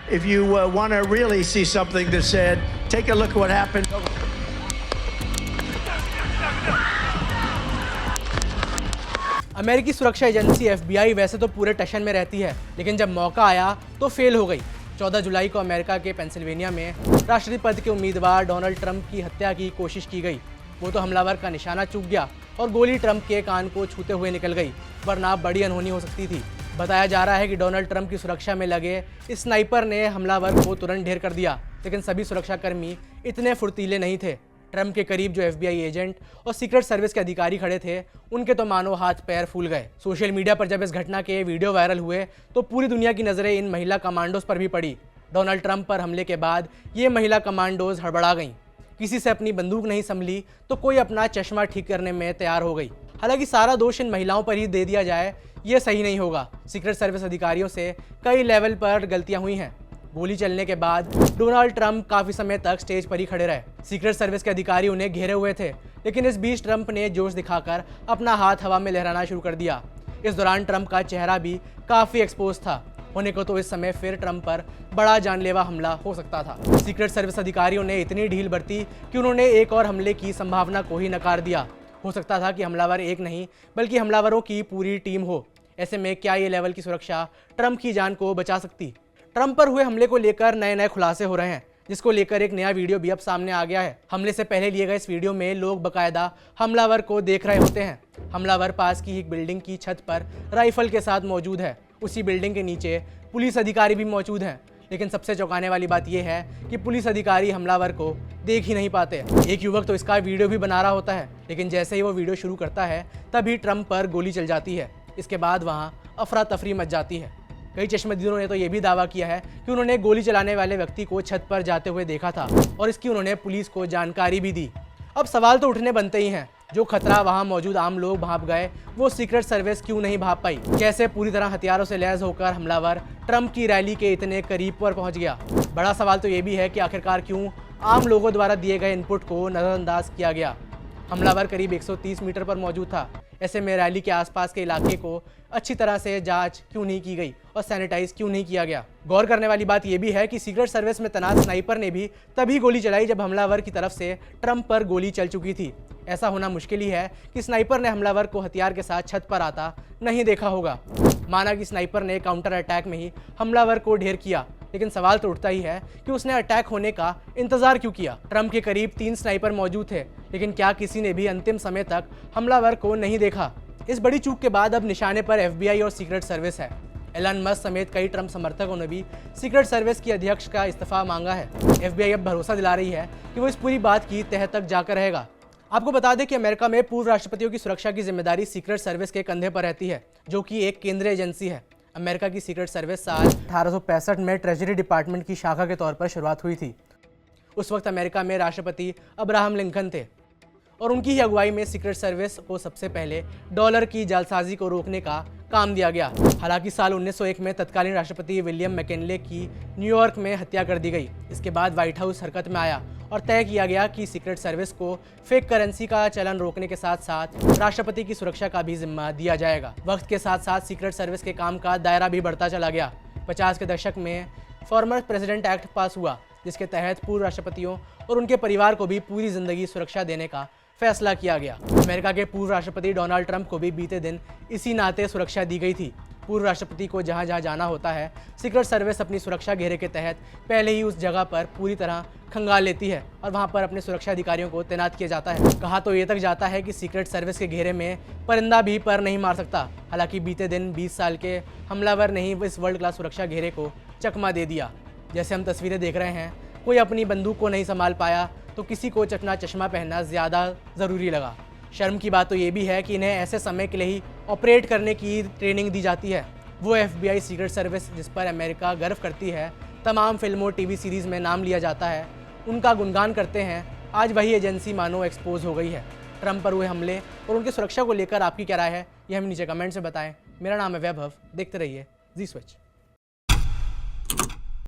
if you want to really see something that's said, take a look at what happened. अमेरिकी सुरक्षा agency FBI वैसे तो पूरे टशन में रहती है, लेकिन जब मौका आया तो फेल हो गई। 14 जुलाई को अमेरिका के पेंसिल्वेनिया में राष्ट्रपति पद के उम्मीदवार डोनाल्ड ट्रंप की हत्या की कोशिश की गई। वो तो हमलावर का निशाना चूक गया और गोली ट्रंप के कान को छूते हुए निकल गई, वरना बड़ी अनहोनी हो सकती थी। बताया जा रहा है कि डोनाल्ड ट्रंप की सुरक्षा में लगे इस स्नाइपर ने हमलावर को तुरंत ढेर कर दिया, लेकिन सभी सुरक्षाकर्मी इतने फुर्तीले नहीं थे। ट्रंप के करीब जो FBI एजेंट और सीक्रेट सर्विस के अधिकारी खड़े थे, उनके तो मानो हाथ पैर फूल गए। सोशल मीडिया पर जब इस घटना के वीडियो वायरल हुए तो पूरी दुनिया की नज़रें इन महिला कमांडोज पर भी पड़ी। डोनाल्ड ट्रंप पर हमले के बाद ये महिला कमांडोज हड़बड़ा गईं। किसी से अपनी बंदूक नहीं संभली तो कोई अपना चश्मा ठीक करने में तैयार हो गई। हालांकि सारा दोष इन महिलाओं पर ही दे दिया जाए, ये सही नहीं होगा। सीक्रेट सर्विस अधिकारियों से कई लेवल पर गलतियां हुई हैं। गोली चलने के बाद डोनाल्ड ट्रंप काफी समय तक स्टेज पर ही खड़े रहे। सीक्रेट सर्विस के अधिकारी उन्हें घेरे हुए थे, लेकिन इस बीच ट्रंप ने जोश दिखाकर अपना हाथ हवा में लहराना शुरू कर दिया। इस दौरान ट्रंप का चेहरा भी काफी एक्सपोज था। होने को तो इस समय फिर ट्रंप पर बड़ा जानलेवा हमला हो सकता था। सीक्रेट सर्विस अधिकारियों ने इतनी ढील बरती कि उन्होंने एक और हमले की संभावना को ही नकार दिया। हो सकता था कि हमलावर एक नहीं बल्कि हमलावरों की पूरी टीम हो। ऐसे में क्या ये लेवल की सुरक्षा ट्रंप की जान को बचा सकती? ट्रंप पर हुए हमले को लेकर नए खुलासे हो रहे हैं, जिसको लेकर एक नया वीडियो भी अब सामने आ गया है। हमले से पहले लिए गए इस वीडियो में लोग बकायदा हमलावर को देख रहे होते हैं। हमलावर पास की एक बिल्डिंग की छत पर राइफल के साथ मौजूद है। उसी बिल्डिंग के नीचे पुलिस अधिकारी भी मौजूद हैं। लेकिन सबसे चौंकाने वाली बात यह है कि पुलिस अधिकारी हमलावर को देख ही नहीं पाते। एक युवक तो इसका वीडियो भी बना रहा होता है, लेकिन जैसे ही वो वीडियो शुरू करता है तभी ट्रंप पर गोली चल जाती है। इसके बाद वहाँ अफरा तफरी मच जाती है। कई चश्मदीदों ने तो ये भी दावा किया है कि उन्होंने गोली चलाने वाले व्यक्ति को छत पर जाते हुए देखा था और इसकी उन्होंने पुलिस को जानकारी भी दी। अब सवाल तो उठने बनते ही हैं, जो खतरा वहां मौजूद आम लोग भाप गए, वो सीक्रेट सर्विस क्यों नहीं भाप पाई? कैसे पूरी तरह हथियारों से लैस होकर हमलावर ट्रंप की रैली के इतने करीब पर पहुंच गया? बड़ा सवाल तो ये भी है कि आखिरकार क्यों आम लोगों द्वारा दिए गए इनपुट को नज़रअंदाज किया गया? हमलावर करीब 130 मीटर पर मौजूद था। ऐसे में रैली के आसपास के इलाके को अच्छी तरह से जांच क्यों नहीं की गई और सैनिटाइज क्यों नहीं किया गया? गौर करने वाली बात यह भी है कि सीक्रेट सर्विस में तैनात स्नाइपर ने भी तभी गोली चलाई जब हमलावर की तरफ से ट्रंप पर गोली चल चुकी थी। ऐसा होना मुश्किल ही है कि स्नाइपर ने हमलावर को हथियार के साथ छत पर आता नहीं देखा होगा। माना कि स्नाइपर ने काउंटर अटैक में ही हमलावर को ढेर किया, लेकिन सवाल तो उठता ही है कि उसने अटैक होने का इंतजार क्यों किया? ट्रंप के करीब 3 स्नाइपर मौजूद थे, लेकिन क्या किसी ने भी अंतिम समय तक हमलावर को नहीं देखा? इस बड़ी चूक के बाद अब निशाने पर FBI और सीक्रेट सर्विस है। एलन मस्क समेत कई ट्रंप समर्थकों ने भी सीक्रेट सर्विस की अध्यक्ष का इस्तीफा मांगा है। FBI अब भरोसा दिला रही है कि वो इस पूरी बात की तह तक जाकर रहेगा। आपको बता दें कि अमेरिका में पूर्व राष्ट्रपतियों की सुरक्षा की जिम्मेदारी सीक्रेट सर्विस के कंधे पर रहती है, जो कि एक केंद्रीय एजेंसी है। अमेरिका की सीक्रेट सर्विस साल 1865 में ट्रेजरी डिपार्टमेंट की शाखा के तौर पर शुरुआत हुई थी। उस वक्त अमेरिका में राष्ट्रपति अब्राहम लिंकन थे और उनकी ही अगुवाई में सीक्रेट सर्विस को सबसे पहले डॉलर की जालसाजी को रोकने का काम दिया गया। हालांकि साल 1901 में तत्कालीन राष्ट्रपति विलियम मैकिनले की न्यूयॉर्क में हत्या कर दी गई। इसके बाद व्हाइट हाउस हरकत में आया और तय किया गया कि सीक्रेट सर्विस को फेक करेंसी का चलन रोकने के साथ साथ राष्ट्रपति की सुरक्षा का भी जिम्मा दिया जाएगा। वक्त के साथ साथ सीक्रेट सर्विस के काम का दायरा भी बढ़ता चला गया। 50 के दशक में फॉर्मर प्रेसिडेंट एक्ट पास हुआ, जिसके तहत पूर्व राष्ट्रपतियों और उनके परिवार को भी पूरी जिंदगी सुरक्षा देने का फैसला किया गया। अमेरिका के पूर्व राष्ट्रपति डोनाल्ड ट्रंप को भी बीते दिन इसी नाते सुरक्षा दी गई थी। पूर्व राष्ट्रपति को जहां जहां जाना होता है, सीक्रेट सर्विस अपनी सुरक्षा घेरे के तहत पहले ही उस जगह पर पूरी तरह खंगाल लेती है और वहां पर अपने सुरक्षा अधिकारियों को तैनात किया जाता है। कहा तो ये तक जाता है कि सीक्रेट सर्विस के घेरे में परिंदा भी पर नहीं मार सकता। हालांकि बीते दिन 20 साल के हमलावर ने ही इस वर्ल्ड क्लास सुरक्षा घेरे को चकमा दे दिया। जैसे हम तस्वीरें देख रहे हैं, कोई अपनी बंदूक को नहीं संभाल पाया तो किसी को चकना चश्मा पहनना ज़्यादा ज़रूरी लगा। शर्म की बात तो ये भी है कि इन्हें ऐसे समय के लिए ही ऑपरेट करने की ट्रेनिंग दी जाती है। वो FBI सीक्रेट सर्विस जिस पर अमेरिका गर्व करती है, तमाम फिल्मों TV सीरीज़ में नाम लिया जाता है, उनका गुणगान करते हैं, आज वही एजेंसी मानो एक्सपोज हो गई है। ट्रंप पर हुए हमले और उनकी सुरक्षा को लेकर आपकी क्या राय है, ये हमें नीचे कमेंट से बताएं। मेरा नाम है वैभव, देखते रहिए जी स्विच।